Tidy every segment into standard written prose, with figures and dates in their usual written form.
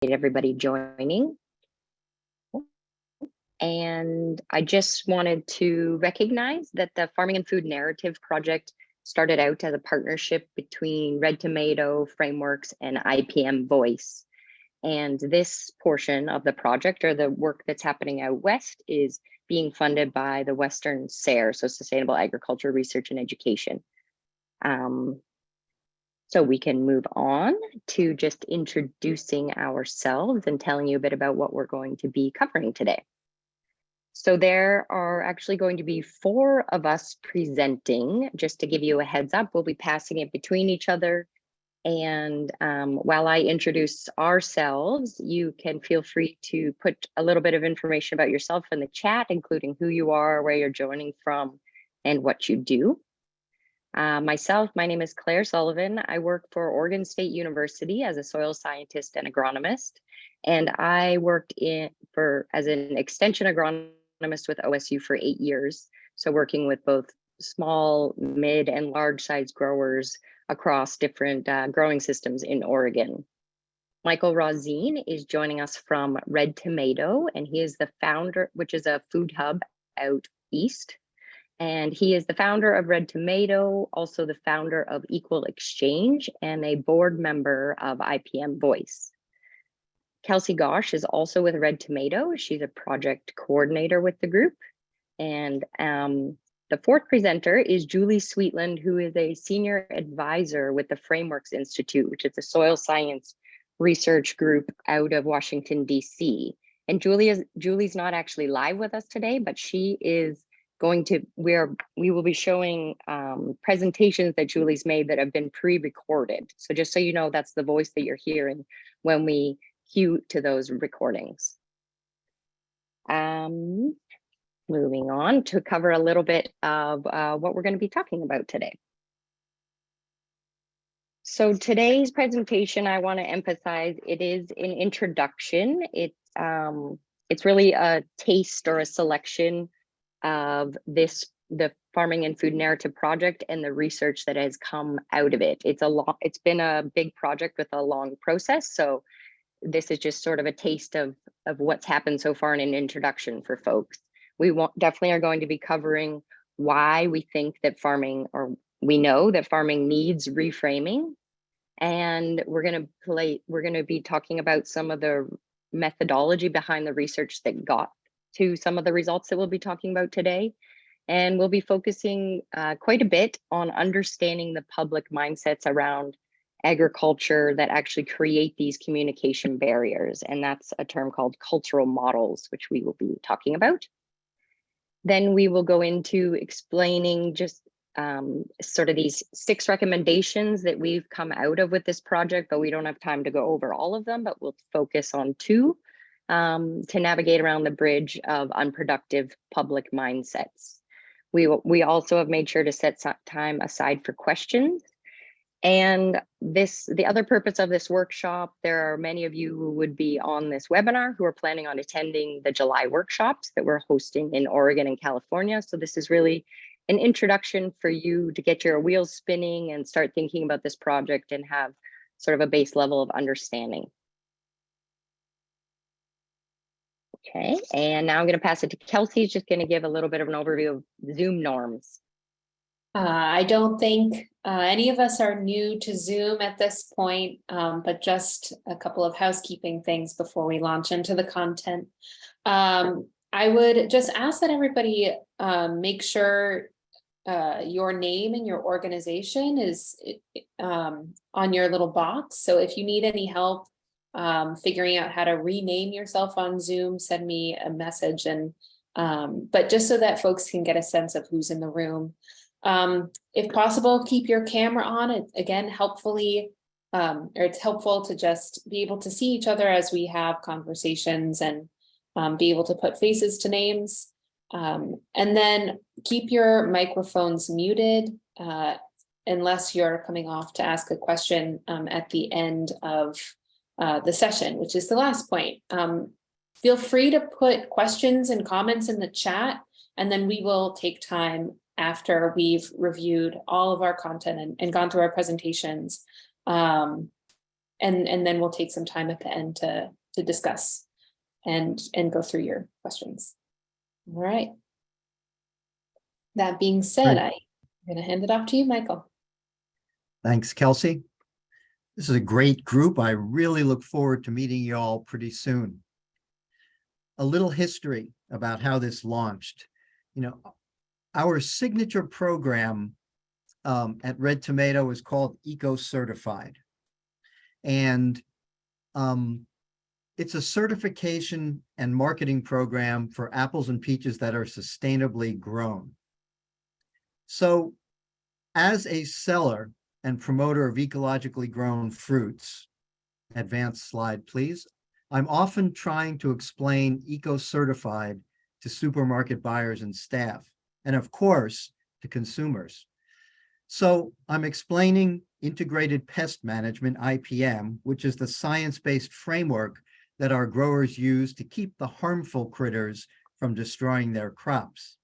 everybody joining. And I just wanted to recognize that the Farming and Food Narrative Project started out as a partnership between Red Tomato Frameworks and IPM Voice. And this portion of the project, or the work that's happening out west, is being funded by the Western SARE, so Sustainable Agriculture Research and Education. So we can move on to just introducing ourselves and telling you a bit about what we're going to be covering today. So there are actually going to be 4 of us presenting. Just to give you a heads up, we'll be passing it between each other. And while I introduce ourselves, you can feel free to put a little bit of information about yourself in the chat, including who you are, where you're joining from, and what you do. Myself, my name is Claire Sullivan. I work for Oregon State University as a soil scientist and agronomist. And I worked as an extension agronomist with OSU for 8 years. So working with both small, mid, and large size growers across different growing systems in Oregon. Michael Rozyne is joining us from Red Tomato, and he is the founder, which is a food hub out east. And he is the founder of Red Tomato, also the founder of Equal Exchange, and a board member of IPM Voice. Kelsey Gosch is also with Red Tomato. She's a project coordinator with the group. And the 4th presenter is Julie Sweetland, who is a senior advisor with the Frameworks Institute, which is a soil science research group out of Washington, D.C. And Julie's not actually live with us today, but she is going to, we will be showing presentations that Julie's made that have been pre-recorded. So just so you know, that's the voice that you're hearing when we cue to those recordings. Moving on to cover a little bit of what we're going to be talking about today. So today's presentation, I want to emphasize, it is an introduction. It's really a taste or a selection of the Farming and Food Narrative Project and the research that has come out of it. It's been a big project with a long process. So this is just sort of a taste of what's happened so far in an introduction for folks. We definitely are going to be covering why we think that farming, or we know that farming needs reframing. And we're going to be talking about some of the methodology behind the research that got to some of the results that we'll be talking about today. And we'll be focusing quite a bit on understanding the public mindsets around agriculture that actually create these communication barriers. And that's a term called cultural models, which we will be talking about. Then we will go into explaining just sort of these 6 recommendations that we've come out of with this project, but we don't have time to go over all of them, but we'll focus on 2 to navigate around the bridge of unproductive public mindsets. We also have made sure to set time aside for questions. And the other purpose of this workshop, there are many of you who would be on this webinar who are planning on attending the July workshops that we're hosting in Oregon and California. So this is really an introduction for you to get your wheels spinning and start thinking about this project and have sort of a base level of understanding. Okay, and now I'm going to pass it to Kelsey. She's just going to give a little bit of an overview of Zoom norms. I don't think any of us are new to Zoom at this point, but just a couple of housekeeping things before we launch into the content. I would just ask that everybody make sure your name and your organization is on your little box. So if you need any help figuring out how to rename yourself on Zoom, send me a message. And but just so that folks can get a sense of who's in the room. If possible, keep your camera on. It again, helpfully, or it's helpful to just be able to see each other as we have conversations and be able to put faces to names. And then keep your microphones muted unless you're coming off to ask a question at the end of the session, which is the last point. Feel free to put questions and comments in the chat, and then we will take time after we've reviewed all of our content and gone through our presentations and then we'll take some time at the end to discuss and go through your questions. All right. That being said, Great. I'm going to hand it off to you, Michael. Thanks, Kelsey. This is a great group. I really look forward to meeting you all pretty soon. A little history about how this launched. You know, our signature program at Red Tomato is called Eco Certified. And it's a certification and marketing program for apples and peaches that are sustainably grown. So as a seller and promoter of ecologically grown fruits, advanced slide, please. I'm often trying to explain eco-certified to supermarket buyers and staff, and of course, to consumers. So I'm explaining integrated pest management, IPM, which is the science-based framework that our growers use to keep the harmful critters from destroying their crops.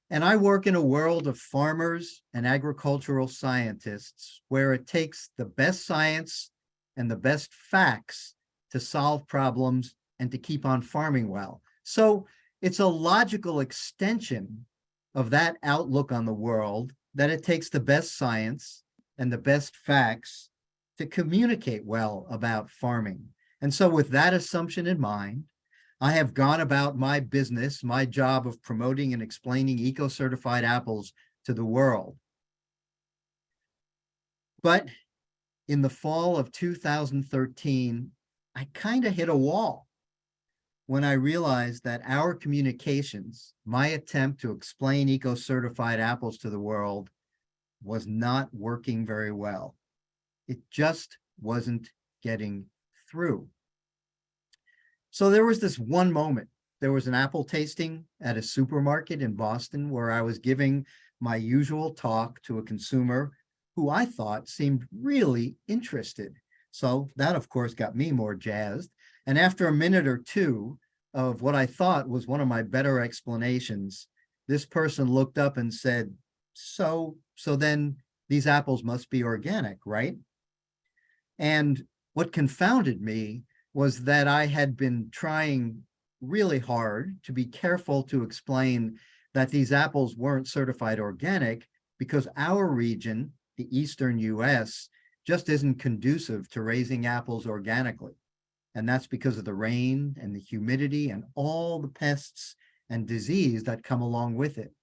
And I work in a world of farmers and agricultural scientists where it takes the best science and the best facts to solve problems and to keep on farming well. So it's a logical extension of that outlook on the world that it takes the best science and the best facts to communicate well about farming. And so with that assumption in mind, I have gone about my business, my job of promoting and explaining eco-certified apples to the world. But in the fall of 2013, I kind of hit a wall when I realized that our communications, my attempt to explain eco-certified apples to the world, was not working very well. It just wasn't getting through. So there was this one moment. There was an apple tasting at a supermarket in Boston where I was giving my usual talk to a consumer who I thought seemed really interested. So that, of course, got me more jazzed. And after a minute or two of what I thought was one of my better explanations, this person looked up and said, so then these apples must be organic, right? And what confounded me was that I had been trying really hard to be careful to explain that these apples weren't certified organic because our region, the Eastern US, just isn't conducive to raising apples organically. And that's because of the rain and the humidity and all the pests and disease that come along with it.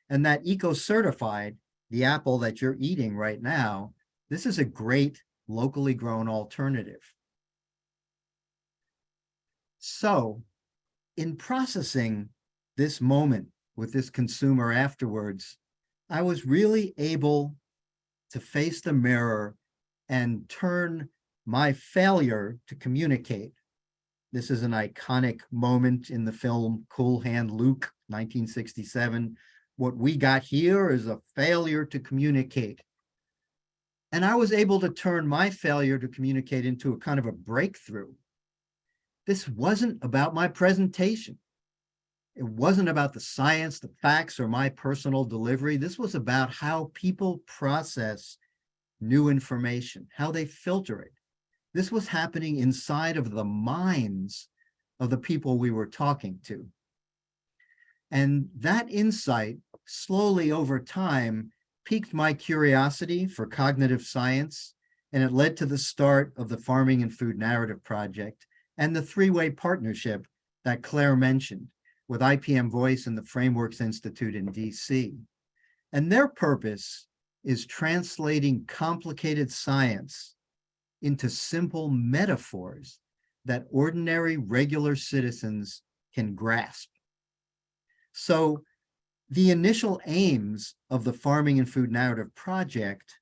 And that eco-certified, the apple that you're eating right now, this is a great locally grown alternative. So in processing this moment with this consumer afterwards, I was really able to face the mirror and turn my failure to communicate. This is an iconic moment in the film Cool Hand Luke, 1967. What we got here is a failure to communicate. And I was able to turn my failure to communicate into a kind of a breakthrough. This wasn't about my presentation. It wasn't about the science, the facts, or my personal delivery. This was about how people process new information, how they filter it. This was happening inside of the minds of the people we were talking to. And that insight, slowly over time, piqued my curiosity for cognitive science, and it led to the start of the Farming and Food Narrative Project and the three-way partnership that Claire mentioned with IPM Voice and the Frameworks Institute in DC. And their purpose is translating complicated science into simple metaphors that ordinary, regular citizens can grasp. So the initial aims of the Farming and Food Narrative Project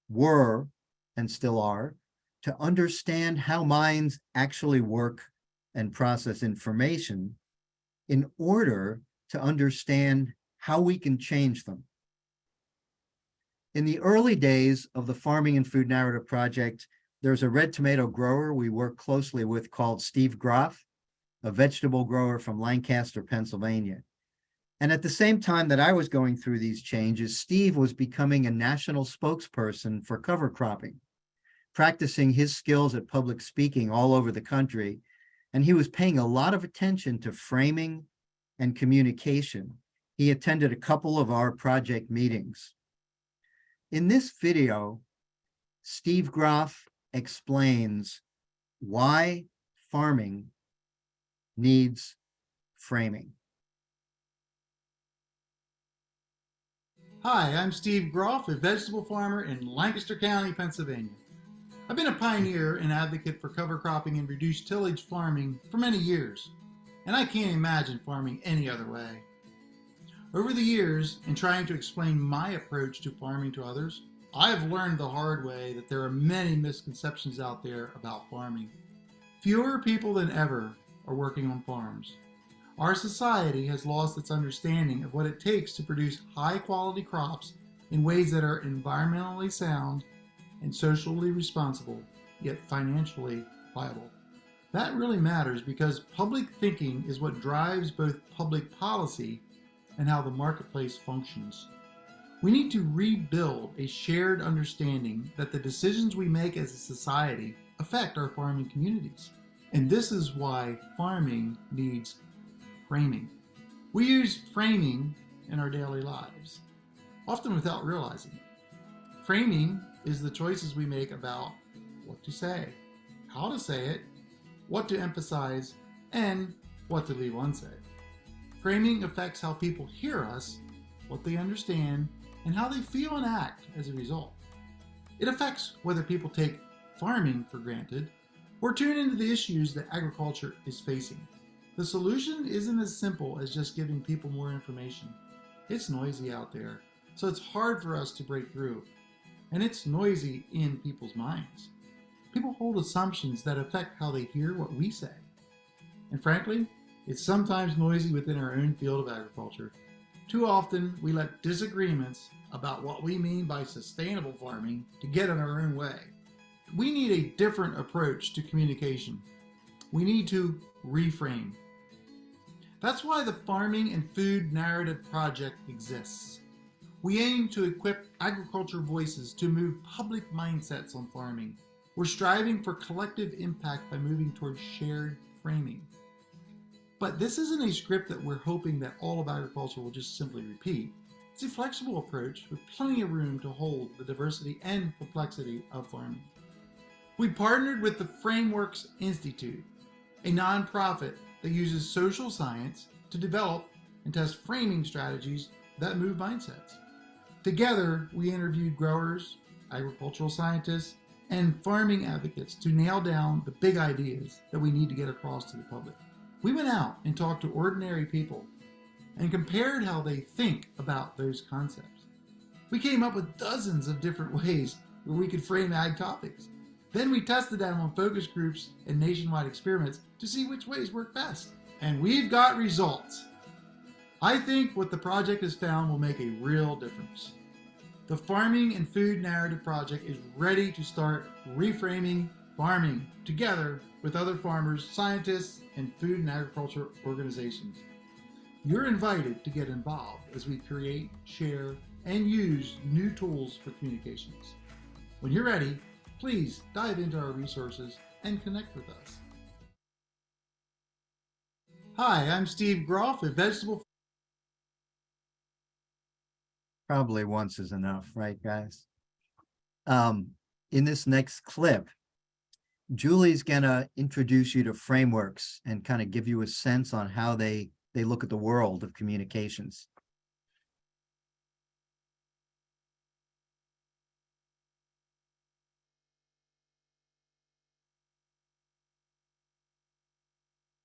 were, and still are, to understand how minds actually work and process information in order to understand how we can change them. In the early days of the Farming and Food Narrative Project, there's a red tomato grower we work closely with called Steve Groff, a vegetable grower from Lancaster, Pennsylvania. And at the same time that I was going through these changes, Steve was becoming a national spokesperson for cover cropping, practicing his skills at public speaking all over the country, and he was paying a lot of attention to framing and communication. He attended a couple of our project meetings. In this video, Steve Groff explains why farming needs framing. Hi, I'm Steve Groff, a vegetable farmer in Lancaster County, Pennsylvania. I've been a pioneer and advocate for cover cropping and reduced tillage farming for many years, and I can't imagine farming any other way. Over the years, in trying to explain my approach to farming to others, I've learned the hard way that there are many misconceptions out there about farming. Fewer people than ever are working on farms. Our society has lost its understanding of what it takes to produce high-quality crops in ways that are environmentally sound and socially responsible, yet financially viable. That really matters because public thinking is what drives both public policy and how the marketplace functions. We need to rebuild a shared understanding that the decisions we make as a society affect our farming communities. And this is why farming needs framing. We use framing in our daily lives, often without realizing it. Framing is the choices we make about what to say, how to say it, what to emphasize, and what to leave unsaid. Framing affects how people hear us, what they understand, and how they feel and act as a result. It affects whether people take farming for granted or tune into the issues that agriculture is facing. The solution isn't as simple as just giving people more information. It's noisy out there, so it's hard for us to break through. And it's noisy in people's minds. People hold assumptions that affect how they hear what we say. And frankly, it's sometimes noisy within our own field of agriculture. Too often, we let disagreements about what we mean by sustainable farming to get in our own way. We need a different approach to communication. We need to reframe. That's why the Farming and Food Narrative Project exists. We aim to equip agriculture voices to move public mindsets on farming. We're striving for collective impact by moving towards shared framing. But this isn't a script that we're hoping that all of agriculture will just simply repeat. It's a flexible approach with plenty of room to hold the diversity and complexity of farming. We partnered with the Frameworks Institute, a nonprofit that uses social science to develop and test framing strategies that move mindsets. Together, we interviewed growers, agricultural scientists, and farming advocates to nail down the big ideas that we need to get across to the public. We went out and talked to ordinary people and compared how they think about those concepts. We came up with dozens of different ways where we could frame ag topics. Then we tested them on focus groups and nationwide experiments to see which ways work best. And we've got results. I think what the project has found will make a real difference. The Farming and Food Narrative Project is ready to start reframing farming together with other farmers, scientists, and food and agriculture organizations. You're invited to get involved as we create, share, and use new tools for communications. When you're ready, please dive into our resources and connect with us. Hi, I'm Steve Groff, a vegetable. Probably once is enough, right, guys? In this next clip, Julie's gonna introduce you to frameworks and kind of give you a sense on how they look at the world of communications.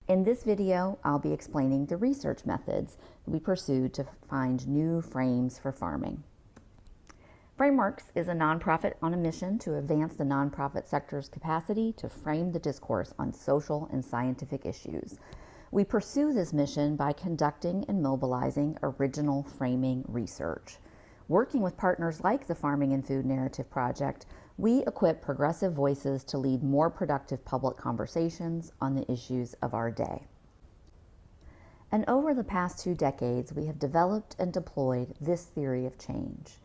In this video, I'll be explaining the research methods we pursued to find new frames for farming. Frameworks is a nonprofit on a mission to advance the nonprofit sector's capacity to frame the discourse on social and scientific issues. We pursue this mission by conducting and mobilizing original framing research. Working with partners like the Farming and Food Narrative Project, we equip progressive voices to lead more productive public conversations on the issues of our day. And over the past 2 decades, we have developed and deployed this theory of change.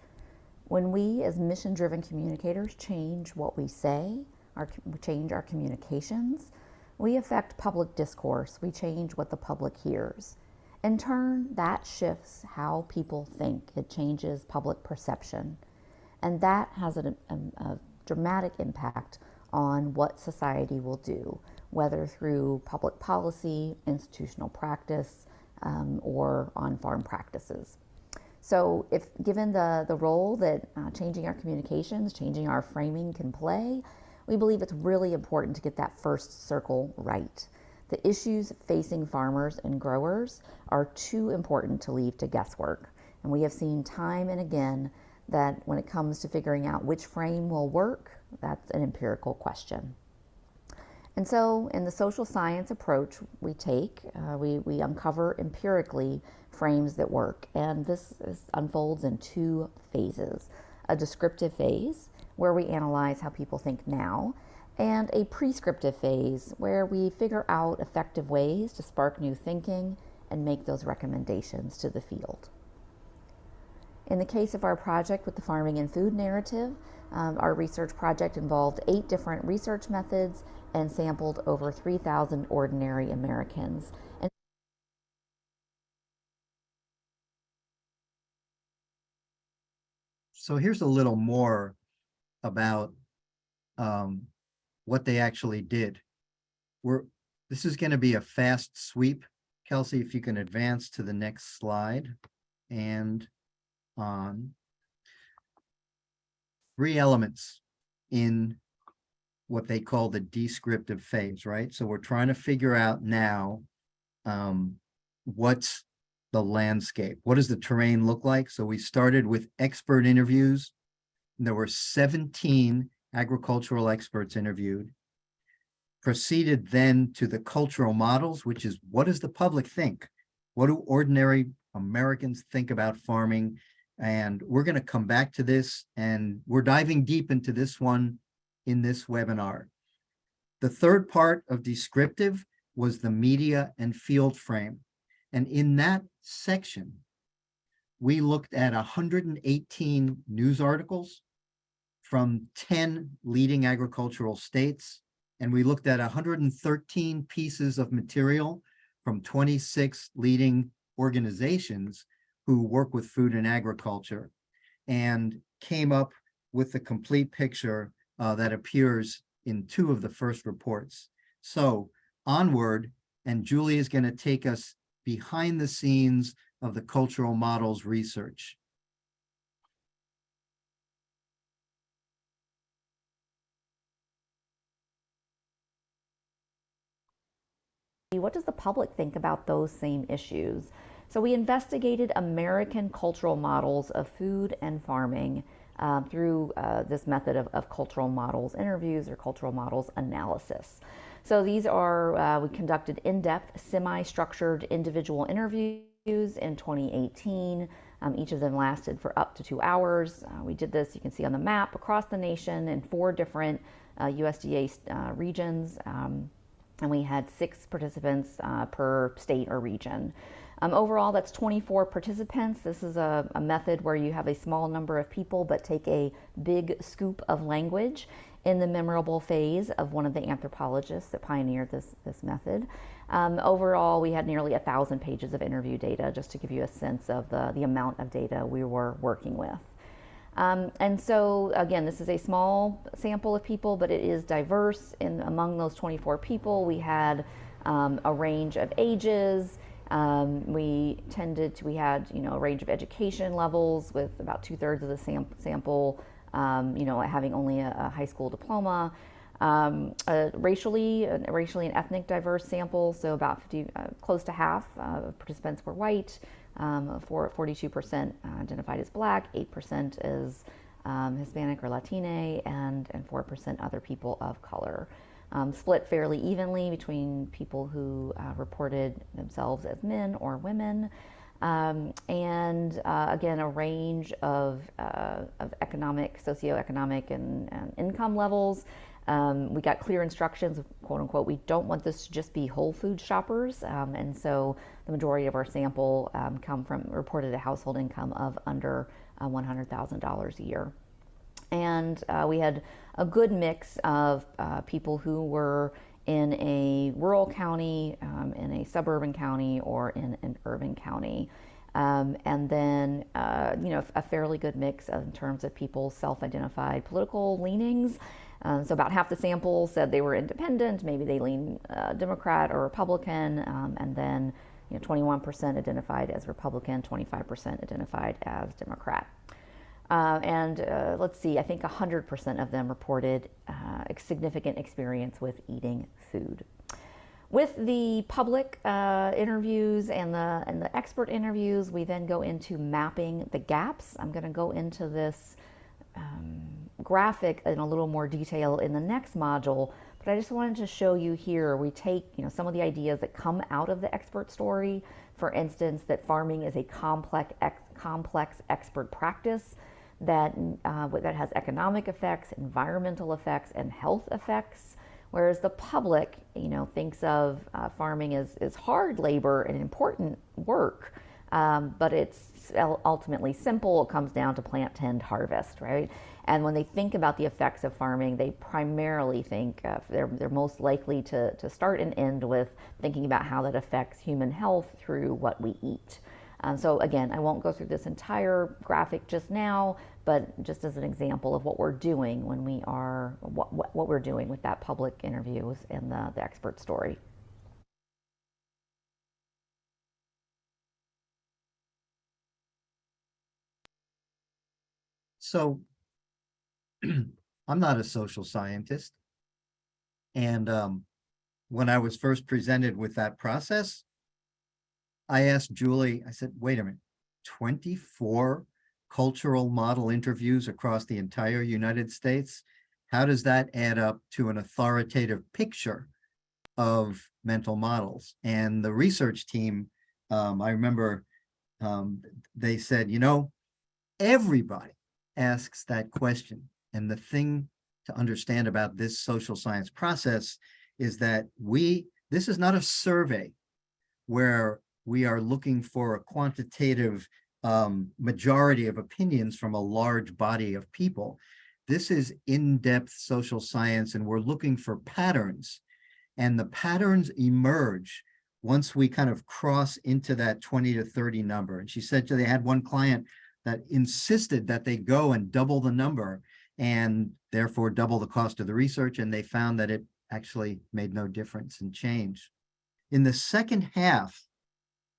When we as mission-driven communicators change what we say, change our communications, we affect public discourse. We change what the public hears. In turn, that shifts how people think. It changes public perception. And that has a dramatic impact on what society will do, whether through public policy, institutional practice, or on-farm practices. So if given the role that changing our communications, changing our framing can play, we believe it's really important to get that first circle right. The issues facing farmers and growers are too important to leave to guesswork. And we have seen time and again that when it comes to figuring out which frame will work, that's an empirical question. And so in the social science approach we take, we uncover empirically frames that work. And this unfolds in two phases: a descriptive phase, where we analyze how people think now, and a prescriptive phase, where we figure out effective ways to spark new thinking and make those recommendations to the field. In the case of our project with the farming and food narrative, our research project involved 8 different research methods and sampled over 3,000 ordinary Americans. So here's a little more about what they actually did. This is going to be a fast sweep. Kelsey, if you can advance to the next slide, and on 3 elements in what they call the descriptive phase, right? So we're trying to figure out now what's the landscape. What does the terrain look like? So we started with expert interviews. There were 17 agricultural experts interviewed. Proceeded then to the cultural models, which is, what does the public think? What do ordinary Americans think about farming? And we're going to come back to this, and we're diving deep into this one in this webinar. The third part of descriptive was the media and field frame. And in that section, we looked at 118 news articles from 10 leading agricultural states, and we looked at 113 pieces of material from 26 leading organizations who work with food and agriculture, and came up with the complete picture that appears in 2 of the first reports. So onward, and Julie is going to take us behind the scenes of the cultural models research. What does the public think about those same issues? So we investigated American cultural models of food and farming through this method of cultural models interviews or cultural models analysis. So these are, we conducted in-depth, semi-structured individual interviews in 2018. Each of them lasted for up to 2 hours. We did this, you can see on the map, across the nation in 4 different USDA regions. And we had 6 participants per state or region. Overall, that's 24 participants. This is a method where you have a small number of people but take a big scoop of language in the memorable phase of one of the anthropologists that pioneered this method. Overall, we had nearly 1,000 pages of interview data, just to give you a sense of the amount of data we were working with. And so, again, this is a small sample of people, but it is diverse. Among those 24 people, we had a range of ages. We had, a range of education levels, with about 2/3 of the sample, having only a high school diploma. Racially and ethnic diverse sample, so about close to half of participants were white. 42% identified as Black, 8% as Hispanic or Latine, and 4% other people of color. Split fairly evenly between people who reported themselves as men or women, and again, a range of economic, socioeconomic, and income levels. We got clear instructions, quote unquote, we don't want this to just be whole food shoppers, and so the majority of our sample reported a household income of under $100,000 a year. And we had a good mix of people who were in a rural county, in a suburban county, or in an urban county. And then, a fairly good mix in terms of people's self-identified political leanings. So about half the sample said they were independent, maybe they lean Democrat or Republican, and then 21% identified as Republican, 25% identified as Democrat. Let's see, I think 100% of them reported significant experience with eating food. With the public interviews and the expert interviews, we then go into mapping the gaps. I'm going to go into this graphic in a little more detail in the next module, but I just wanted to show you here, we take some of the ideas that come out of the expert story. For instance, that farming is a complex expert practice that has economic effects, environmental effects, and health effects. Whereas the public, thinks of farming as hard labor and important work, but it's ultimately simple. It comes down to plant, tend, harvest, right? And when they think about the effects of farming, they primarily think they're most likely to start and end with thinking about how that affects human health through what we eat. So again, I won't go through this entire graphic just now, but just as an example of what we're doing when we are, what we're doing with that public interviews and the expert story. So I'm not a social scientist. And when I was first presented with that process, I asked Julie, I said, wait a minute, 24 cultural model interviews across the entire United States? How does that add up to an authoritative picture of mental models? And the research team, I remember they said, everybody asks that question. And the thing to understand about this social science process is that this is not a survey where we are looking for a quantitative majority of opinions from a large body of people. This is in-depth social science, and we're looking for patterns. And the patterns emerge once we kind of cross into that 20 to 30 number. And she said they had one client that insisted that they go and double the number and therefore double the cost of the research. And they found that it actually made no difference in change. In the second half,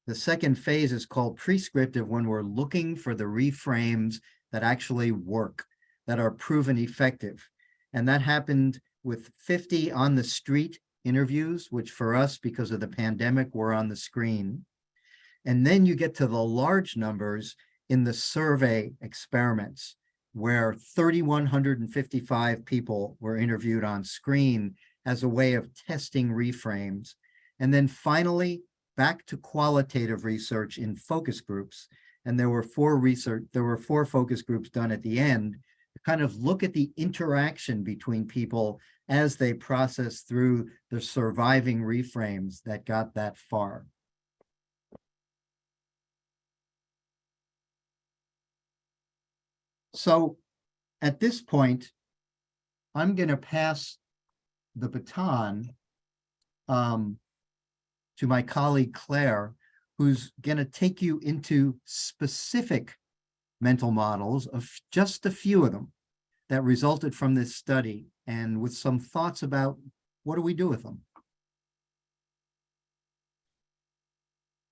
the second phase is called prescriptive, when we're looking for the reframes that actually work, that are proven effective. And that happened with 50 on the street interviews, which for us, because of the pandemic, were on the screen. And then you get to the large numbers in the survey experiments, where 3,155 people were interviewed on screen as a way of testing reframes. And then finally, back to qualitative research in focus groups. And there were four focus groups done at the end to kind of look at the interaction between people as they process through the surviving reframes that got that far. So at this point, I'm going to pass the baton to my colleague Claire, who's going to take you into specific mental models of just a few of them that resulted from this study, and with some thoughts about what do we do with them.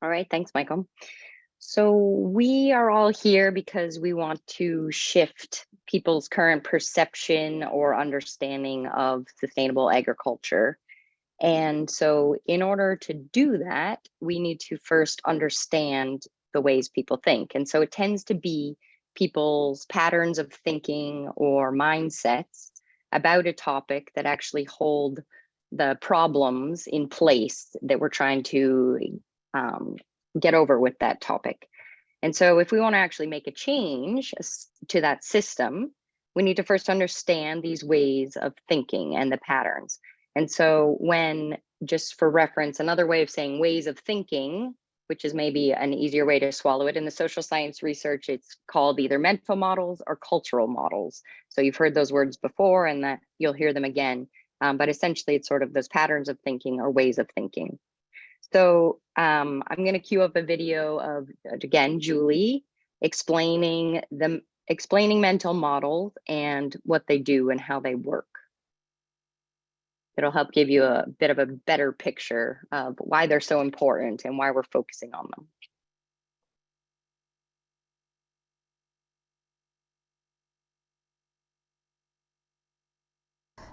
All right, thanks, Michael. So we are all here because we want to shift people's current perception or understanding of sustainable agriculture. And so in order to do that, we need to first understand the ways people think. And so it tends to be people's patterns of thinking or mindsets about a topic that actually hold the problems in place that we're trying to get over with that topic. And so if we want to actually make a change to that system, we need to first understand these ways of thinking and the patterns. And so when, just for reference, another way of saying ways of thinking which is maybe an easier way to swallow it. In the social science research, it's called either mental models or cultural models. So you've heard those words before, and that you'll hear them again. But essentially, it's sort of those patterns of thinking or ways of thinking. So I'm going to cue up a video of, again, Julie explaining mental models and what they do and how they work. It'll help give you a bit of a better picture of why they're so important and why we're focusing on them.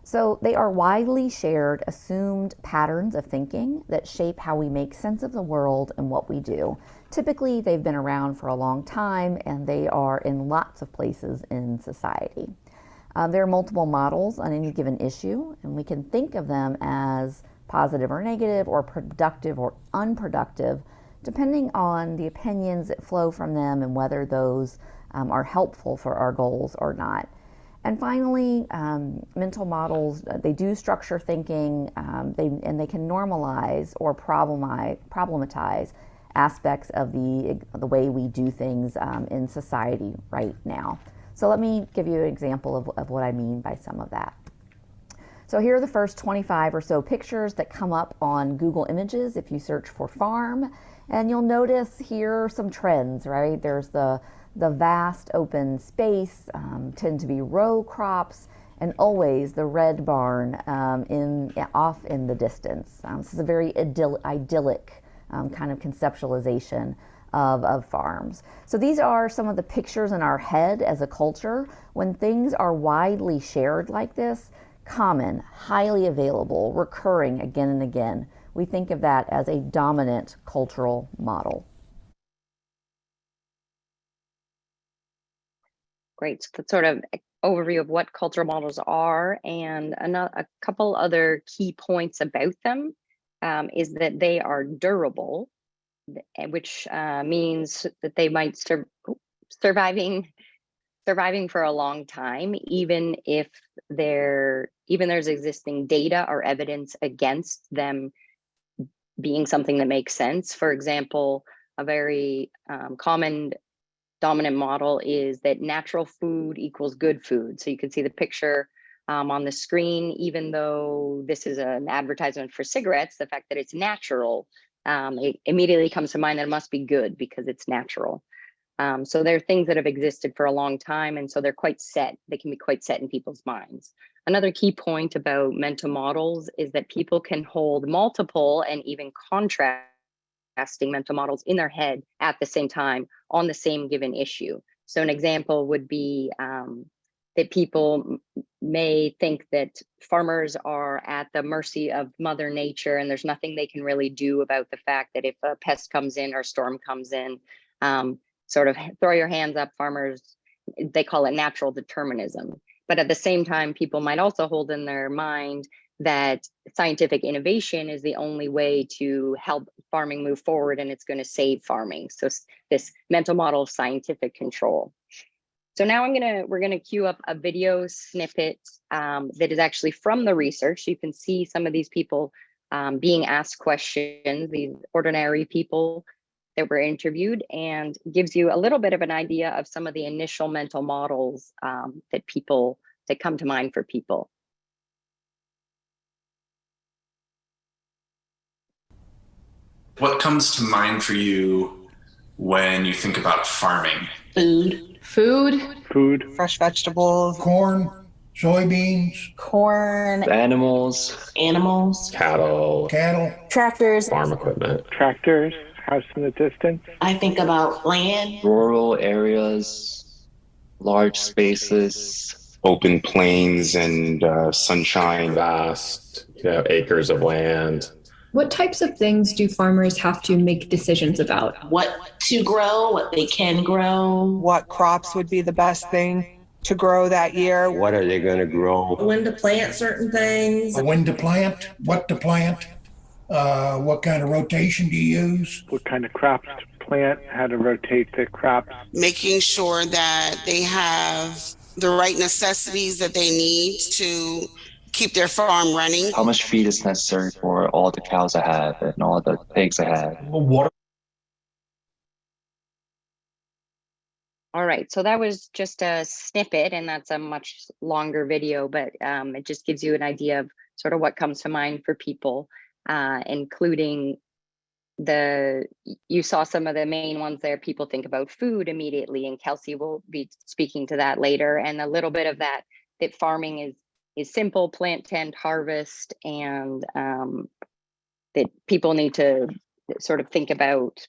So they are widely shared, assumed patterns of thinking that shape how we make sense of the world and what we do. Typically, they've been around for a long time, and they are in lots of places in society. There are multiple models on any given issue, and we can think of them as positive or negative, or productive or unproductive, depending on the opinions that flow from them and whether those are helpful for our goals or not. And finally, mental models, they do structure thinking, and they can normalize or problematize aspects of the way we do things in society right now. So let me give you an example of what I mean by some of that. So here are the first 25 or so pictures that come up on Google Images if you search for farm. And you'll notice here are some trends, right? There's the vast open space, tend to be row crops, and always the red barn off in the distance. This is a very idyllic kind of conceptualization of farms. So these are some of the pictures in our head as a culture. When things are widely shared like this, common, highly available, recurring again and again, we think of that as a dominant cultural model. Great. So that's sort of an overview of what cultural models are, and a couple other key points about them is that they are durable, which means that they might surviving for a long time, even if there's existing data or evidence against them being something that makes sense. For example, a very common dominant model is that natural food equals good food. So you can see the picture on the screen. Even though this is an advertisement for cigarettes, the fact that it's natural, it immediately comes to mind that it must be good because it's natural. So they're things that have existed for a long time, and so they're quite set. They can be quite set in people's minds. Another key point about mental models is that people can hold multiple and even contrasting mental models in their head at the same time on the same given issue. So an example would be that people may think that farmers are at the mercy of Mother Nature, and there's nothing they can really do about the fact that if a pest comes in or storm comes in, sort of throw your hands up, farmers, they call it natural determinism. But at the same time, people might also hold in their mind that scientific innovation is the only way to help farming move forward, and it's going to save farming. So this mental model of scientific control. So now we're gonna cue up a video snippet that is actually from the research. You can see some of these people being asked questions, these ordinary people that were interviewed, and gives you a little bit of an idea of some of the initial mental models that come to mind for people. What comes to mind for you when you think about farming? Food. Fresh vegetables. Corn. Soybeans. Corn. Animals. Cattle. Tractors. Farm equipment. Tractors. House in the distance. I think about land. Rural areas. Large spaces. Open plains and sunshine. Vast, acres of land. What types of things do farmers have to make decisions about? What to grow, what they can grow. What crops would be the best thing to grow that year. What are they going to grow? When to plant certain things. When to plant, what to plant, what kind of rotation to use. What kind of crops to plant, how to rotate the crops. Making sure that they have the right necessities that they need to keep their farm running. How much feed is necessary for all the cows I have and all the pigs I have? What All right, so that was just a snippet, and that's a much longer video, but it just gives you an idea of sort of what comes to mind for people, including you saw some of the main ones there. People think about food immediately, and Kelsey will be speaking to that later, and a little bit of that farming is simple: plant, tend, harvest, and that people need to sort of think about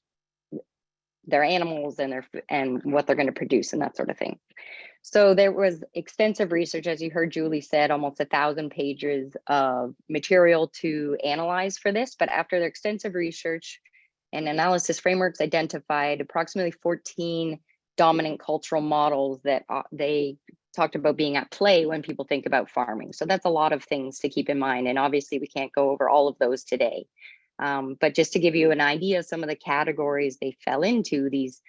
their animals and what they're going to produce and that sort of thing. So there was extensive research, as you heard Julie said, almost 1,000 pages of material to analyze for this. But after their extensive research and analysis, Frameworks identified approximately 14 dominant cultural models that they talked about being at play when people think about farming. So that's a lot of things to keep in mind. And obviously we can't go over all of those today. But just to give you an idea of some of the categories they fell into, these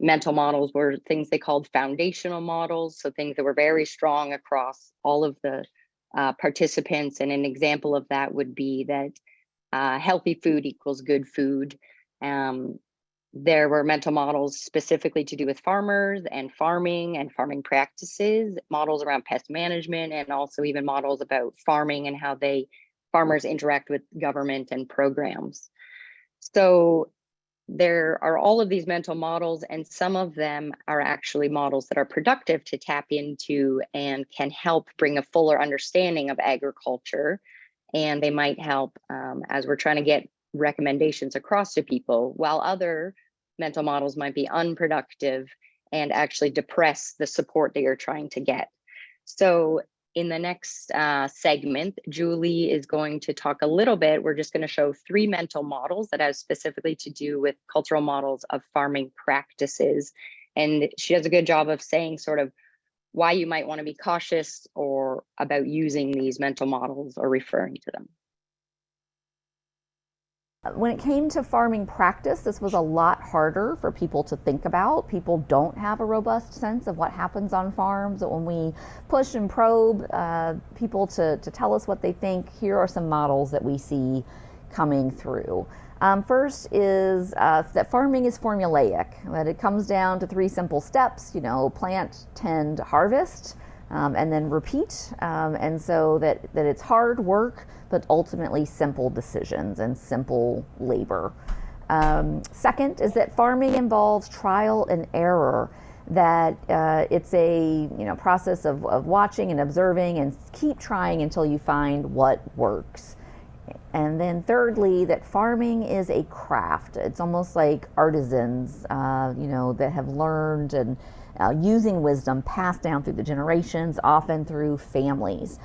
mental models were things they called foundational models. So things that were very strong across all of the participants. And an example of that would be that healthy food equals good food. There were mental models specifically to do with farmers and farming practices, models around pest management, and also even models about farming and how farmers interact with government and programs. So there are all of these mental models, and some of them are actually models that are productive to tap into and can help bring a fuller understanding of agriculture. And they might help as we're trying to get recommendations across to people, while other mental models might be unproductive and actually depress the support that you're trying to get. So in the next segment, Julie is going to talk a little bit. We're just going to show 3 mental models that have specifically to do with cultural models of farming practices. And she does a good job of saying sort of why you might want to be cautious or about using these mental models or referring to them. When it came to farming practice, this was a lot harder for people to think about. People don't have a robust sense of what happens on farms. When we push and probe people to tell us what they think, here are some models that we see coming through. First is that farming is formulaic, that it comes down to 3 simple steps, plant, tend, harvest, and then repeat. And so that it's hard work, but ultimately simple decisions and simple labor. Second is that farming involves trial and error, that it's a process of watching and observing and keep trying until you find what works. And then thirdly, that farming is a craft. It's almost like artisans, that have learned and using wisdom passed down through the generations, often through families.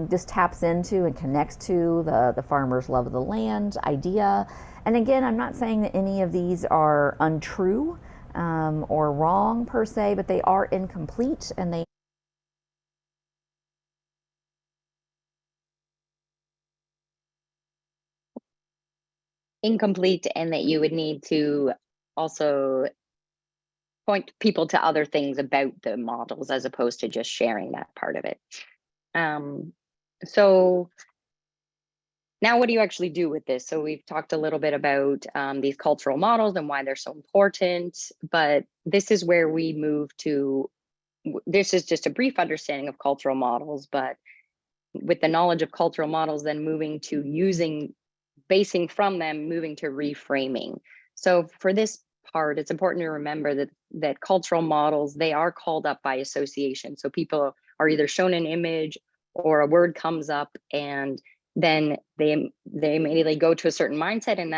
This taps into and connects to the farmer's love of the land idea. And again, I'm not saying that any of these are untrue or wrong per se, but they are incomplete, and they incomplete, and that you would need to also point people to other things about the models as opposed to just sharing that part of it. So now what do you actually do with this? So we've talked a little bit about these cultural models and why they're so important, but this is where we move to, this is just a brief understanding of cultural models, but with the knowledge of cultural models, then moving to basing from them, moving to reframing. So for this part, it's important to remember that cultural models, they are called up by association. So people are either shown an image or a word comes up, and then they immediately go to a certain mindset, and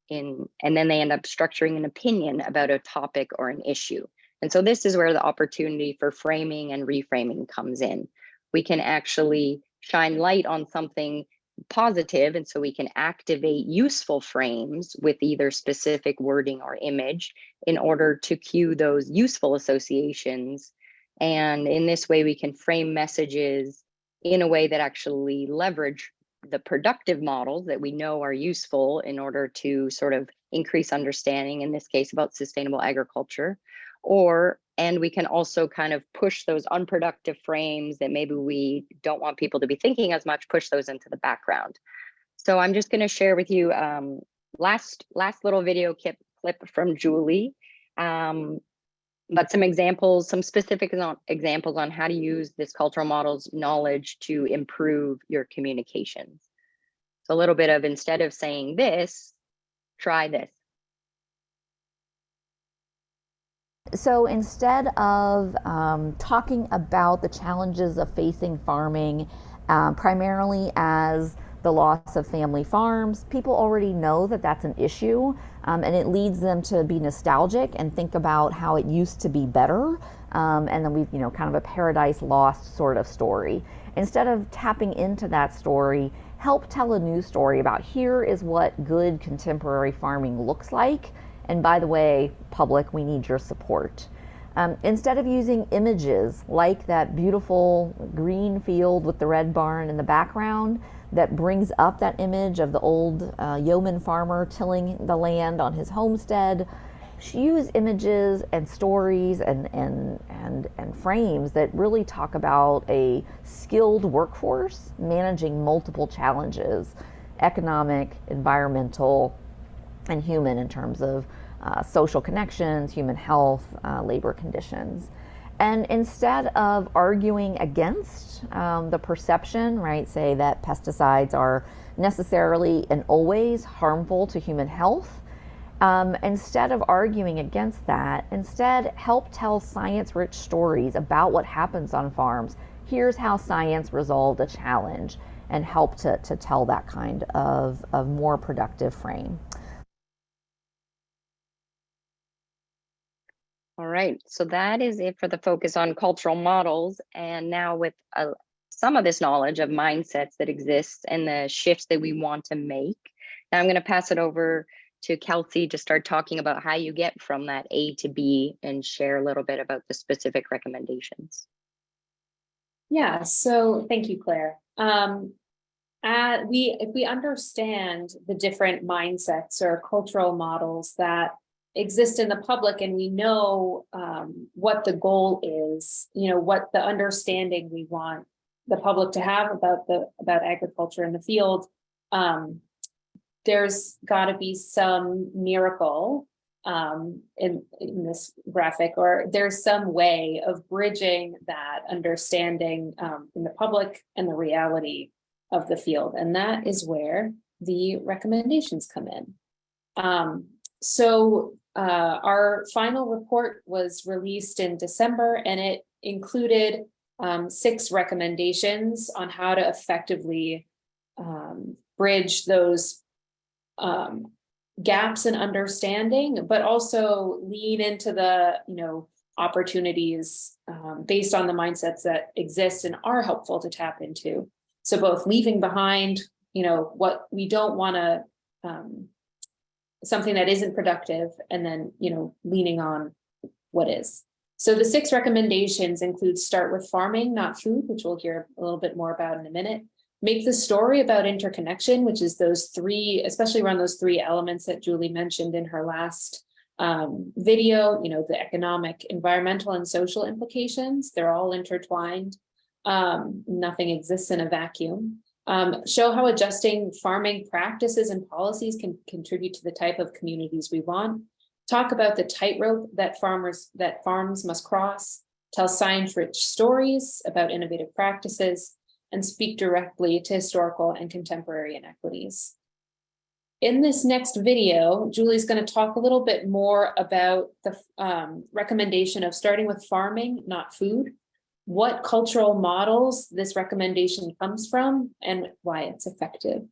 and then they end up structuring an opinion about a topic or an issue. And so this is where the opportunity for framing and reframing comes in. We can actually shine light on something positive, and so we can activate useful frames with either specific wording or image in order to cue those useful associations. And in this way, we can frame messages in a way that actually leverage the productive models that we know are useful in order to sort of increase understanding, in this case about sustainable agriculture, and we can also kind of push those unproductive frames that maybe we don't want people to be thinking as much, push those into the background. So I'm just going to share with you last little video clip from Julie. But some specific examples on how to use this cultural models knowledge to improve your communications. So a little bit of, instead of saying this, try this. So instead of talking about the challenges of facing farming, primarily as the loss of family farms, people already know that that's an issue, and it leads them to be nostalgic and think about how it used to be better, and then we've, kind of a paradise lost sort of story. Instead of tapping into that story, help tell a new story about here is what good contemporary farming looks like. And by the way, public, we need your support. Instead of using images like that beautiful green field with the red barn in the background that brings up that image of the old yeoman farmer tilling the land on his homestead, use images and stories and frames that really talk about a skilled workforce managing multiple challenges, economic, environmental, and human in terms of social connections, human health, labor conditions. And instead of arguing against the perception, right, say that pesticides are necessarily and always harmful to human health, instead of arguing against that, instead help tell science-rich stories about what happens on farms. Here's how science resolved a challenge, and help to tell that kind of more productive frame. All right, so that is it for the focus on cultural models. And now with some of this knowledge of mindsets that exist and the shifts that we want to make, now I'm going to pass it over to Kelsey to start talking about how you get from that A to B and share a little bit about the specific recommendations. Yeah, so thank you, Claire. If we understand the different mindsets or cultural models that exist in the public, and we know what the goal is, what the understanding we want the public to have about agriculture in the field, there's got to be some miracle in this graphic, or there's some way of bridging that understanding in the public and the reality of the field, and that is where the recommendations come in. So our final report was released in December, and it included 6 recommendations on how to effectively bridge those gaps in understanding, but also lean into the opportunities based on the mindsets that exist and are helpful to tap into. So both leaving behind, what we don't want to something that isn't productive, and then, leaning on what is. So the 6 recommendations include start with farming, not food, which we'll hear a little bit more about in a minute. Make the story about interconnection, which is those 3, especially around those 3 elements that Julie mentioned in her last video, the economic, environmental, and social implications. They're all intertwined. Nothing exists in a vacuum. Show how adjusting farming practices and policies can contribute to the type of communities we want. Talk about the tightrope that farms must cross. Tell science-rich stories about innovative practices, and speak directly to historical and contemporary inequities. In this next video, Julie's going to talk a little bit more about the recommendation of starting with farming, not food, what cultural models this recommendation comes from, and why it's effective.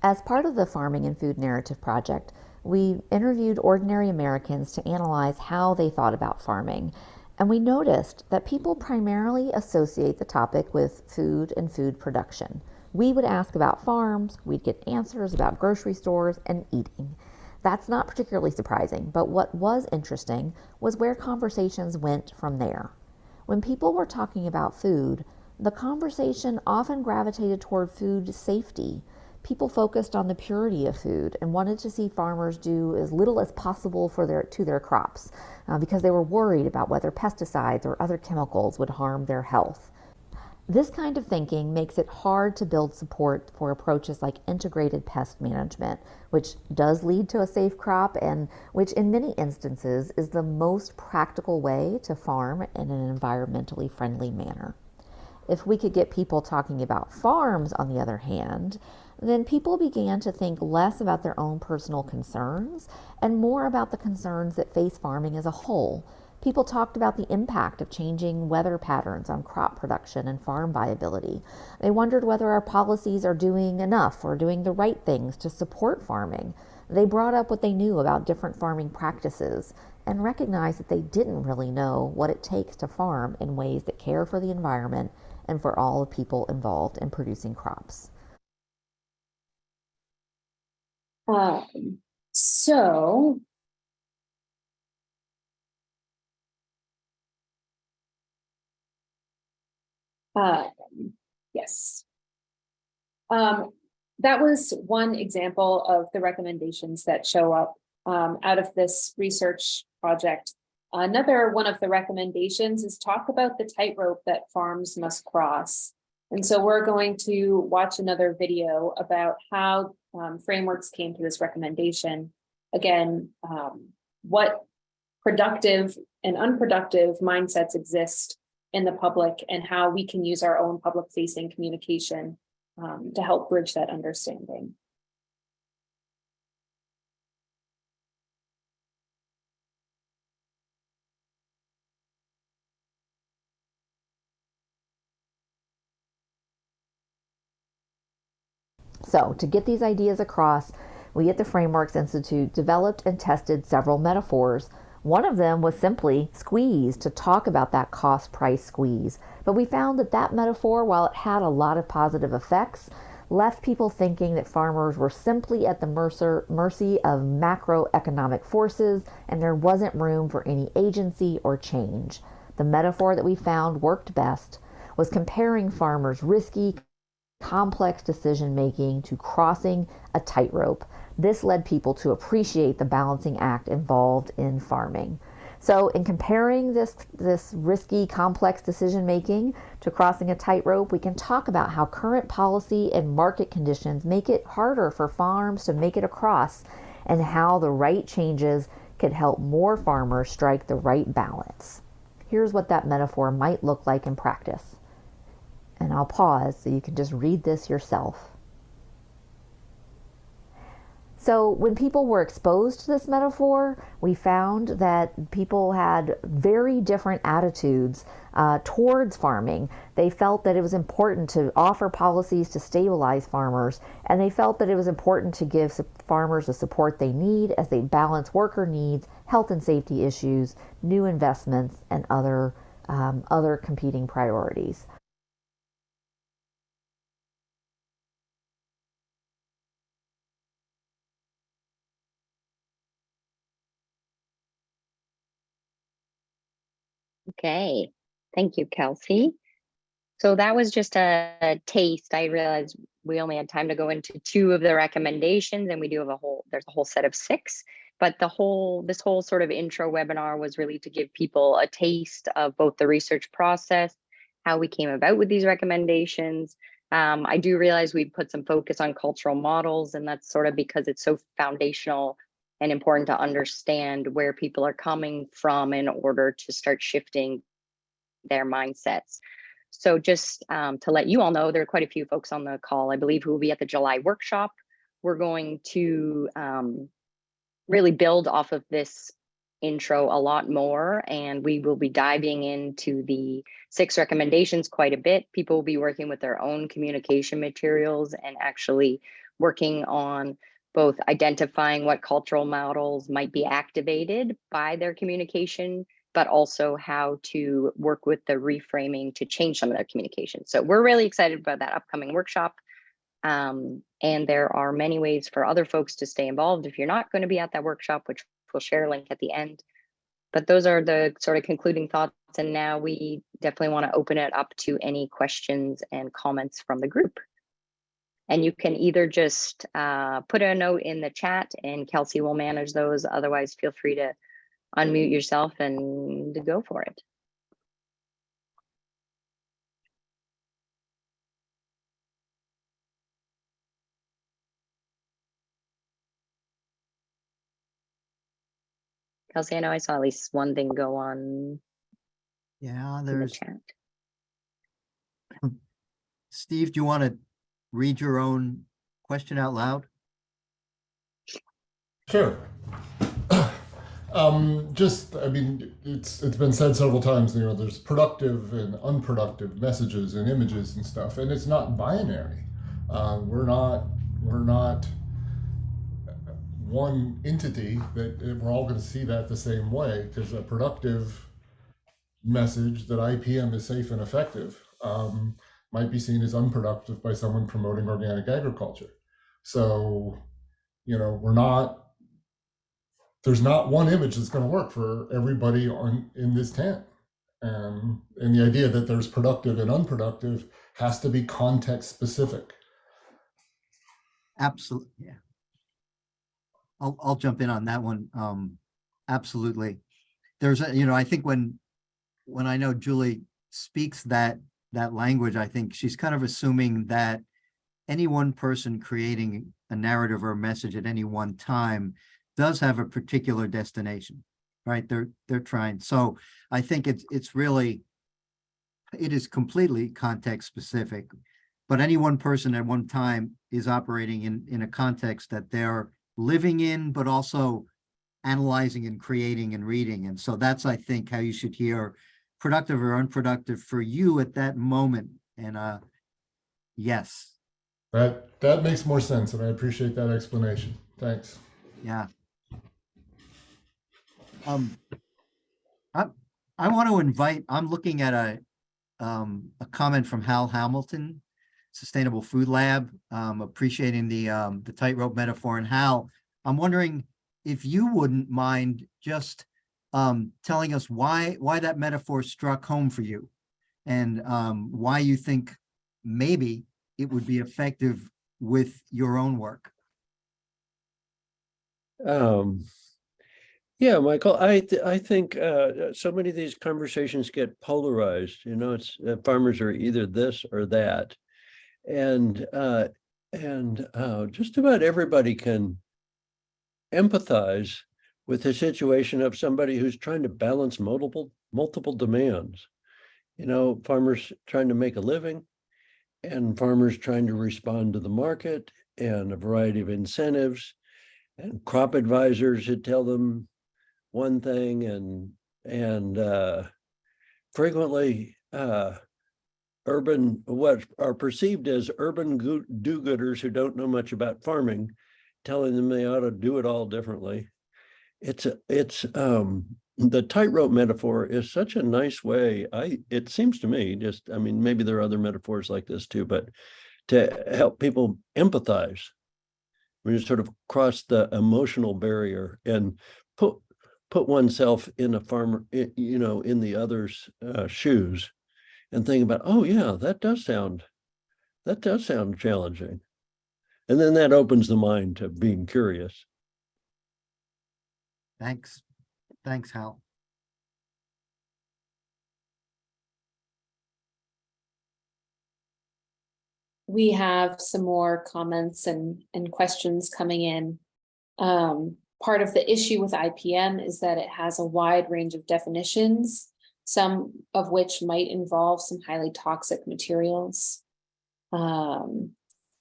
As part of the Farming and Food Narrative Project, we interviewed ordinary Americans to analyze how they thought about farming, and we noticed that people primarily associate the topic with food and food production. We would ask about farms, we'd get answers about grocery stores and eating. That's not particularly surprising, but what was interesting was where conversations went from there. When people were talking about food, the conversation often gravitated toward food safety. People focused on the purity of food and wanted to see farmers do as little as possible to their crops because they were worried about whether pesticides or other chemicals would harm their health. This kind of thinking makes it hard to build support for approaches like integrated pest management, which does lead to a safe crop and which in many instances is the most practical way to farm in an environmentally friendly manner. If we could get people talking about farms, on the other hand, then people began to think less about their own personal concerns and more about the concerns that face farming as a whole. People talked about the impact of changing weather patterns on crop production and farm viability. They wondered whether our policies are doing enough or doing the right things to support farming. They brought up what they knew about different farming practices and recognized that they didn't really know what it takes to farm in ways that care for the environment and for all the people involved in producing crops. So yes. That was one example of the recommendations that show up out of this research project. Another one of the recommendations is talk about the tightrope that farms must cross. And so we're going to watch another video about how frameworks came to this recommendation. Again, what productive and unproductive mindsets exist in the public and how we can use our own public facing communication to help bridge that understanding. So to get these ideas across, we at the Frameworks Institute developed and tested several metaphors. One of them was simply squeeze, to talk about that cost price squeeze. But we found that that metaphor, while it had a lot of positive effects, left people thinking that farmers were simply at the mercy of macroeconomic forces and there wasn't room for any agency or change. The metaphor that we found worked best was comparing farmers' risky, complex decision-making to crossing a tightrope. This led people to appreciate the balancing act involved in farming. So in comparing this risky, complex decision-making to crossing a tightrope, we can talk about how current policy and market conditions make it harder for farms to make it across, and how the right changes could help more farmers strike the right balance. Here's what that metaphor might look like in practice. And I'll pause so you can just read this yourself. So when people were exposed to this metaphor, we found that people had very different attitudes towards farming. They felt that it was important to offer policies to stabilize farmers, and they felt that it was important to give farmers the support they need as they balance worker needs, health and safety issues, new investments, and other competing priorities. Okay, thank you, Kelsey. So that was just a taste. I realized we only had time to go into 2 of the recommendations, and we do have there's a whole set of 6. But this whole sort of intro webinar was really to give people a taste of both the research process, how we came about with these recommendations. I do realize we put some focus on cultural models, and that's sort of because it's so foundational and important to understand where people are coming from in order to start shifting their mindsets. So just to let you all know, there are quite a few folks on the call, I believe, who will be at the July workshop. We're going to really build off of this intro a lot more, and we will be diving into the 6 recommendations quite a bit. People will be working with their own communication materials and actually working on both identifying what cultural models might be activated by their communication, but also how to work with the reframing to change some of their communication. So we're really excited about that upcoming workshop. And there are many ways for other folks to stay involved if you're not going to be at that workshop, which we'll share a link at the end. But those are the sort of concluding thoughts. And now we definitely want to open it up to any questions and comments from the group. And you can either just put a note in the chat and Kelsey will manage those. Otherwise, feel free to unmute yourself and go for it. Kelsey, I know I saw at least one thing go on Yeah, in the there's, chat. Steve, do you want to read your own question out loud? Sure. I mean, it's been said several times, you know, there's productive and unproductive messages and images and stuff, and it's not binary. We're not one entity that we're all going to see that the same way, because a productive message that IPM is safe and effective might be seen as unproductive by someone promoting organic agriculture. So, you know, there's not one image that's going to work for everybody in this tent. And the idea that there's productive and unproductive has to be context specific. Absolutely. Yeah. I'll jump in on that one. Absolutely. There's a, you know, I think when I know Julie speaks that language, I think she's kind of assuming that any one person creating a narrative or a message at any one time does have a particular destination, right? They're trying. So I think it is completely context specific, but any one person at one time is operating in a context that they're living in, but also analyzing and creating and reading. And so that's, I think, how you should hear productive or unproductive for you at that moment. And yes. That makes more sense, and I appreciate that explanation. Thanks. Yeah. I want to invite, I'm looking at a comment from Hal Hamilton, Sustainable Food Lab, appreciating the tightrope metaphor. And Hal, I'm wondering if you wouldn't mind just telling us why that metaphor struck home for you, and why you think maybe it would be effective with your own work. Yeah, Michael, I think so many of these conversations get polarized. You know, it's farmers are either this or that, and just about everybody can empathize with the situation of somebody who's trying to balance multiple demands. You know, farmers trying to make a living, and farmers trying to respond to the market and a variety of incentives, and crop advisors who tell them one thing, and frequently what are perceived as urban do-gooders who don't know much about farming, telling them they ought to do it all differently. It's the tightrope metaphor is such a nice way. It seems to me, just, I mean, maybe there are other metaphors like this too, but to help people empathize, when you sort of cross the emotional barrier and put oneself in a farmer, you know, in the other's shoes, and think about, oh yeah, that does sound challenging, and then that opens the mind to being curious. Thanks, Hal. We have some more comments and questions coming in. Part of the issue with IPM is that it has a wide range of definitions, some of which might involve some highly toxic materials.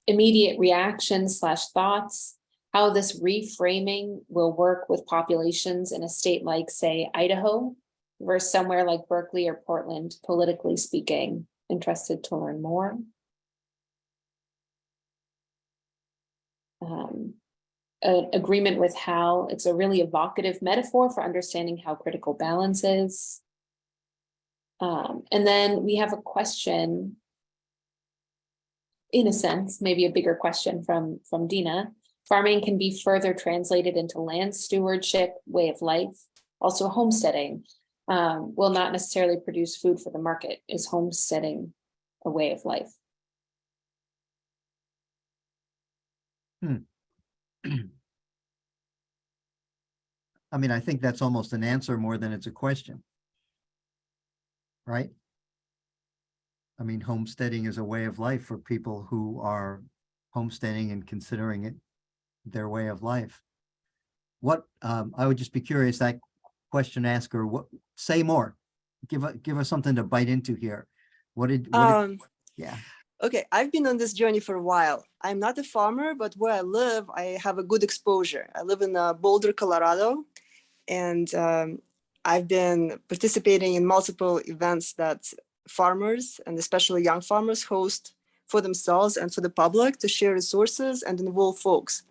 Immediate reactions / thoughts, how this reframing will work with populations in a state like, say, Idaho, versus somewhere like Berkeley or Portland, politically speaking. Interested to learn more. An agreement with Hal. It's a really evocative metaphor for understanding how critical balance is. And then we have a question, in a sense, maybe a bigger question from Dina. Farming can be further translated into land stewardship, way of life, also homesteading. Will not necessarily produce food for the market. Is homesteading a way of life? I mean, I think that's almost an answer more than it's a question, right? I mean, homesteading is a way of life for people who are homesteading and considering it their way of life. What I would just be curious, that question asker. What, say more. Give us something to bite into here. Yeah. Okay, I've been on this journey for a while. I'm not a farmer, but where I live, I have a good exposure. I live in Boulder, Colorado, and I've been participating in multiple events that farmers, and especially young farmers, host for themselves and for the public to share resources and involve folks.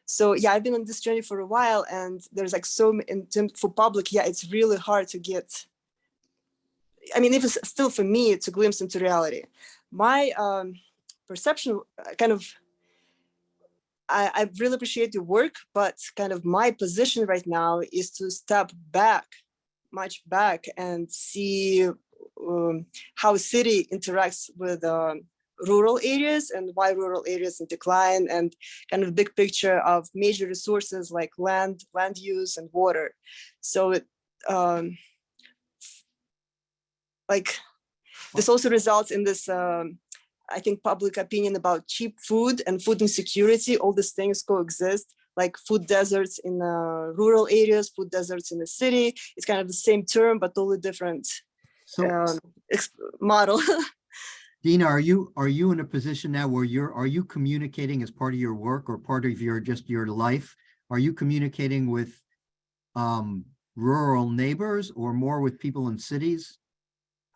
So yeah, I've been on this journey for a while, and there's like for public, yeah, it's really hard to get. I mean, if it's still for me, it's a glimpse into reality. My perception I really appreciate your work, but kind of my position right now is to step back, much back, and see how city interacts with rural areas and why rural areas in decline, and kind of big picture of major resources like land use and water. So this also results in this, I think, public opinion about cheap food and food insecurity. All these things coexist, like food deserts in rural areas, food deserts in the city. It's kind of the same term, but totally different model. Dina, are you in a position now where are you communicating as part of your work or part of your life? Are you communicating with rural neighbors or more with people in cities?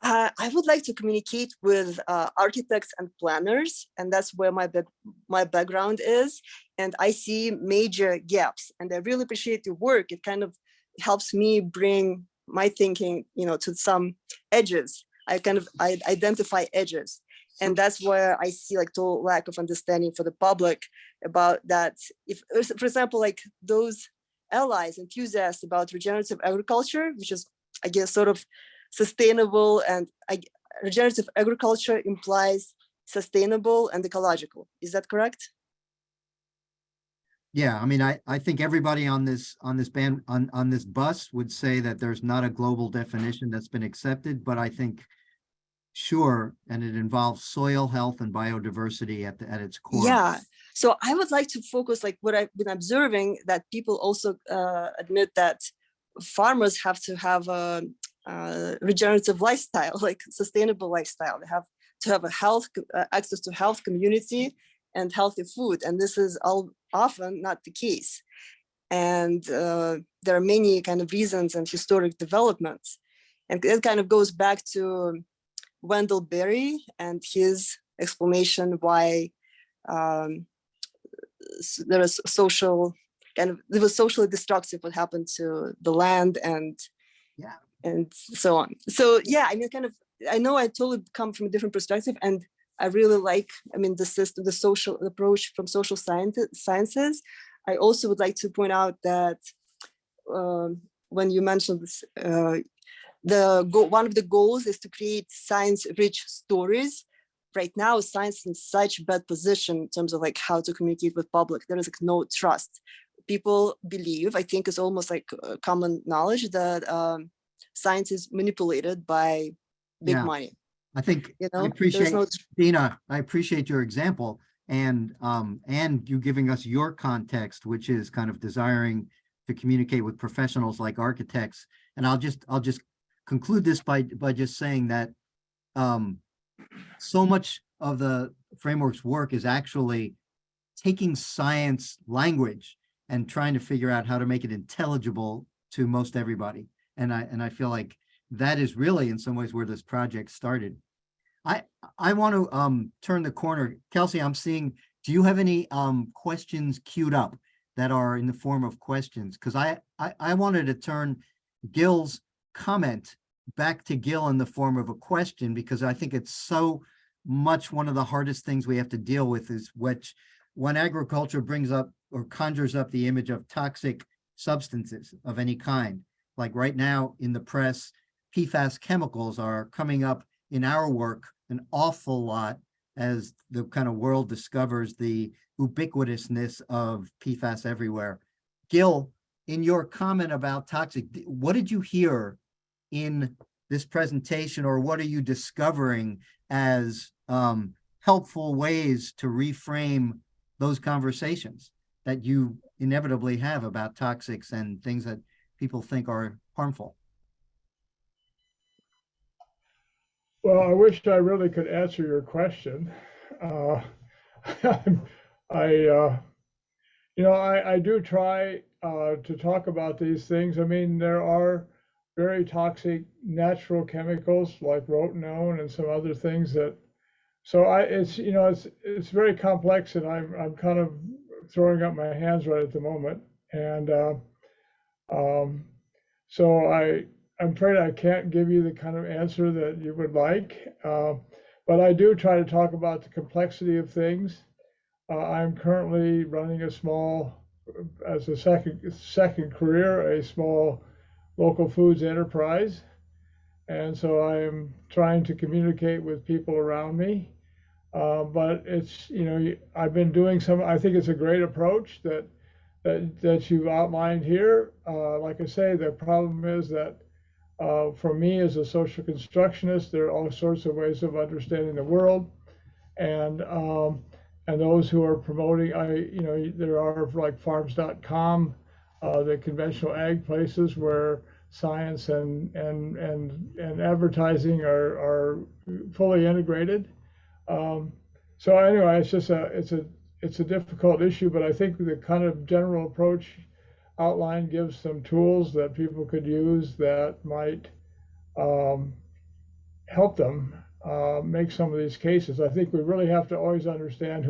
I would like to communicate with architects and planners, and that's where my background is. And I see major gaps, and I really appreciate your work. It kind of helps me bring my thinking, to some edges. I identify edges, and that's where I see like total lack of understanding for the public about that. If, for example, like those allies, enthusiasts about regenerative agriculture, which is, I guess, sort of sustainable, and regenerative agriculture implies sustainable and ecological. Is that correct? Yeah, I mean, I think everybody on this bus would say that there's not a global definition that's been accepted, but I think sure, and it involves soil health and biodiversity at its core. Yeah. So I would like to focus, like what I've been observing, that people also admit that farmers have to have a regenerative lifestyle, like sustainable lifestyle. They have to have access to health, community, and healthy food, and this is all often not the case. And there are many kind of reasons and historic developments, and it kind of goes back to Wendell Berry and his explanation why there is it was socially destructive what happened to the land and so on. So yeah, I mean, I know I totally come from a different perspective, and I really like, the system, the social approach from social sciences. I also would like to point out that when you mentioned this, one of the goals is to create science-rich stories. Right now, science is in such bad position in terms of like how to communicate with public. There is like no trust. People believe, I think it's almost like common knowledge, that science is manipulated by big money. I think I appreciate Dina. I appreciate your example and you giving us your context, which is kind of desiring to communicate with professionals like architects. And I'll just conclude this by just saying that so much of the framework's work is actually taking science language and trying to figure out how to make it intelligible to most everybody. And I feel like that is really in some ways where this project started. I want to turn the corner. Kelsey, I'm seeing, do you have any questions queued up that are in the form of questions? Because I wanted to turn Gil's comment back to Gil in the form of a question, because I think it's so much one of the hardest things we have to deal with is when agriculture brings up or conjures up the image of toxic substances of any kind. Like right now in the press, PFAS chemicals are coming up in our work an awful lot as the kind of world discovers the ubiquitousness of PFAS everywhere. Gil, in your comment about toxic, what did you hear in this presentation, or what are you discovering as helpful ways to reframe those conversations that you inevitably have about toxics and things that people think are harmful? Well, I wish I really could answer your question. I do try to talk about these things. I mean, there are very toxic natural chemicals like rotenone and some other things that. So it's very complex, and I'm kind of throwing up my hands right at the moment, and so I'm afraid I can't give you the kind of answer that you would like, but I do try to talk about the complexity of things. I'm currently running a small, as a second career, a small local foods enterprise. And so I am trying to communicate with people around me. But it's, I've been doing I think it's a great approach that you've outlined here. Like I say, the problem is that for me as a social constructionist, there are all sorts of ways of understanding the world. And those who are promoting, there are like farms.com, the conventional ag places where science and advertising are fully integrated. So anyway, it's a difficult issue, but I think the kind of general approach outline gives some tools that people could use that might help them make some of these cases. I think we really have to always understand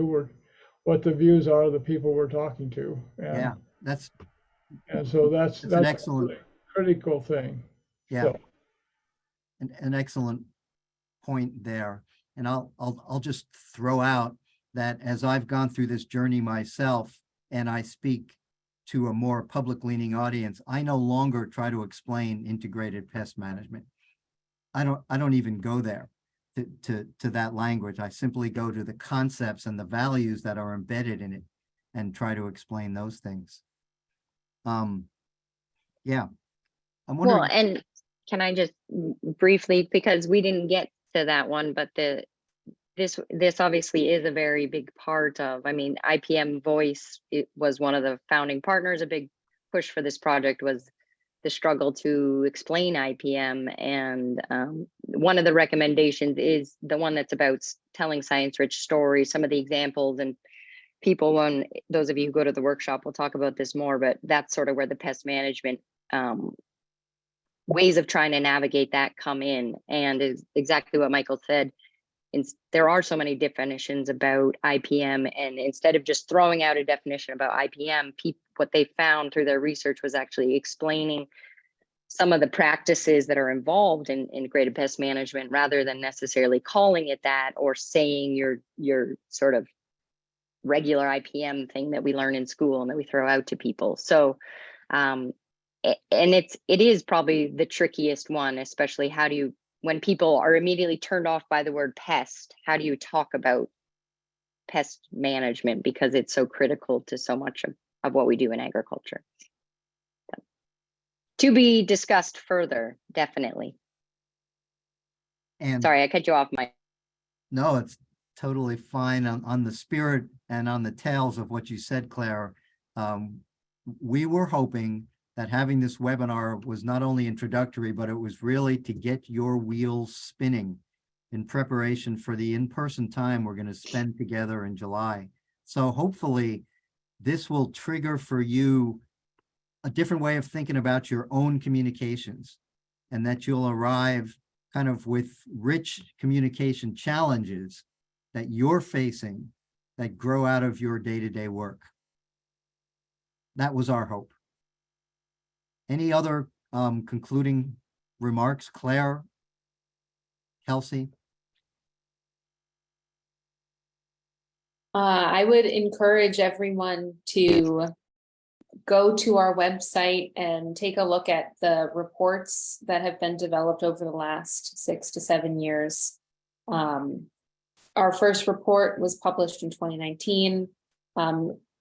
what the views are of the people we're talking to. And, that's an excellent, a critical thing. Yeah, so. an excellent point there. And I'll just throw out that as I've gone through this journey myself, and I speak to a more public-leaning audience, I no longer try to explain integrated pest management. I don't even go there to that language. I simply go to the concepts and the values that are embedded in it and try to explain those things. Yeah, I'm wondering. Well, and can I just briefly, because we didn't get to that one, but this obviously is a very big part of, I mean, IPM Voice, it was one of the founding partners. A big push for this project was the struggle to explain IPM. And one of the recommendations is the one that's about telling science-rich stories, some of the examples, and people, when those of you who go to the workshop will talk about this more, but that's sort of where the pest management ways of trying to navigate that come in. And is exactly what Michael said. There are so many definitions about IPM, and instead of just throwing out a definition about IPM, what they found through their research was actually explaining some of the practices that are involved in integrated pest management, rather than necessarily calling it that or saying your sort of regular IPM thing that we learn in school and that we throw out to people. So, and it is probably the trickiest one, especially when people are immediately turned off by the word pest, how do you talk about pest management? Because it's so critical to so much of what we do in agriculture. So, to be discussed further, definitely. And sorry, I cut you off, Mike. No, it's totally fine. On the spirit and on the tails of what you said, Claire, we were hoping that having this webinar was not only introductory, but it was really to get your wheels spinning in preparation for the in-person time we're going to spend together in July. So hopefully this will trigger for you a different way of thinking about your own communications, and that you'll arrive kind of with rich communication challenges that you're facing that grow out of your day-to-day work. That was our hope. Any other concluding remarks, Claire, Kelsey? I would encourage everyone to go to our website and take a look at the reports that have been developed over the last 6 to 7 years. Our first report was published in 2019.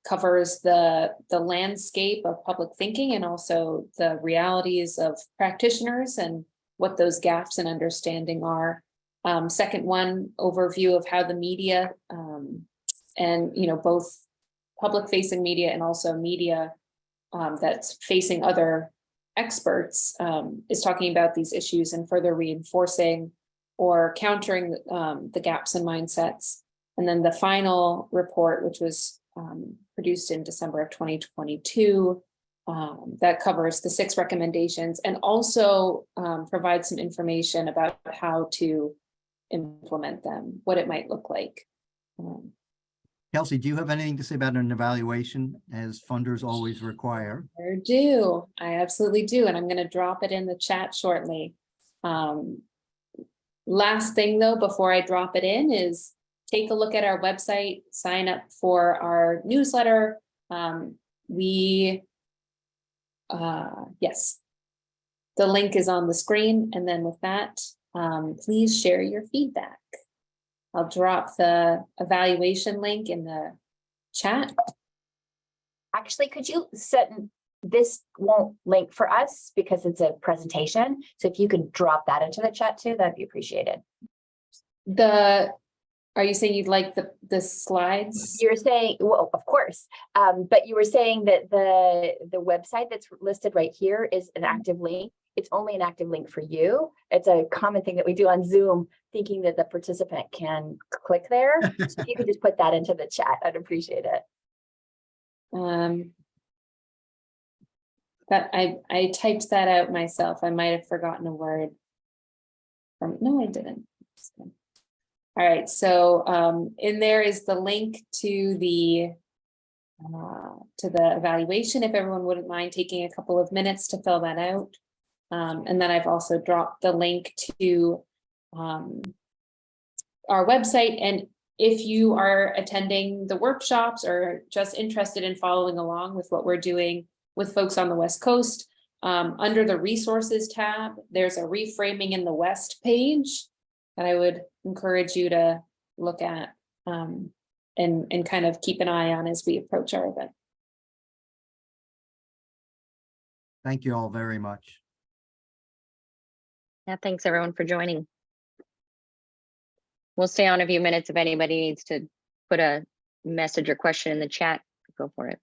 Covers the landscape of public thinking and also the realities of practitioners and what those gaps in understanding are. Second one, overview of how the media and both public facing media and also media that's facing other experts is talking about these issues and further reinforcing or countering the gaps in mindsets. And then the final report, which was produced in December of 2022, that covers the 6 recommendations and also provides some information about how to implement them, what it might look like. Kelsey, do you have anything to say about an evaluation, as funders always require? I do. I absolutely do. And I'm going to drop it in the chat shortly. Last thing, though, before I drop it in is take a look at our website, sign up for our newsletter. Yes, the link is on the screen. And then with that, please share your feedback. I'll drop the evaluation link in the chat. Actually, could you this won't link for us because it's a presentation. So if you could drop that into the chat too, that'd be appreciated. Are you saying you'd like the slides? You're saying, well, of course, but you were saying that the website that's listed right here is an active link. It's only an active link for you. It's a common thing that we do on Zoom, thinking that the participant can click there. So if you could just put that into the chat, I'd appreciate it. That I typed that out myself. I might have forgotten a word. No, I didn't. All right, so in there is the link to the evaluation, if everyone wouldn't mind taking a couple of minutes to fill that out. And then I've also dropped the link to our website. And if you are attending the workshops or just interested in following along with what we're doing with folks on the West Coast, under the resources tab, there's a Reframing in the West page that I would encourage you to look at and kind of keep an eye on as we approach our event. Thank you all very much. Yeah, thanks everyone for joining. We'll stay on a few minutes if anybody needs to put a message or question in the chat. Go for it.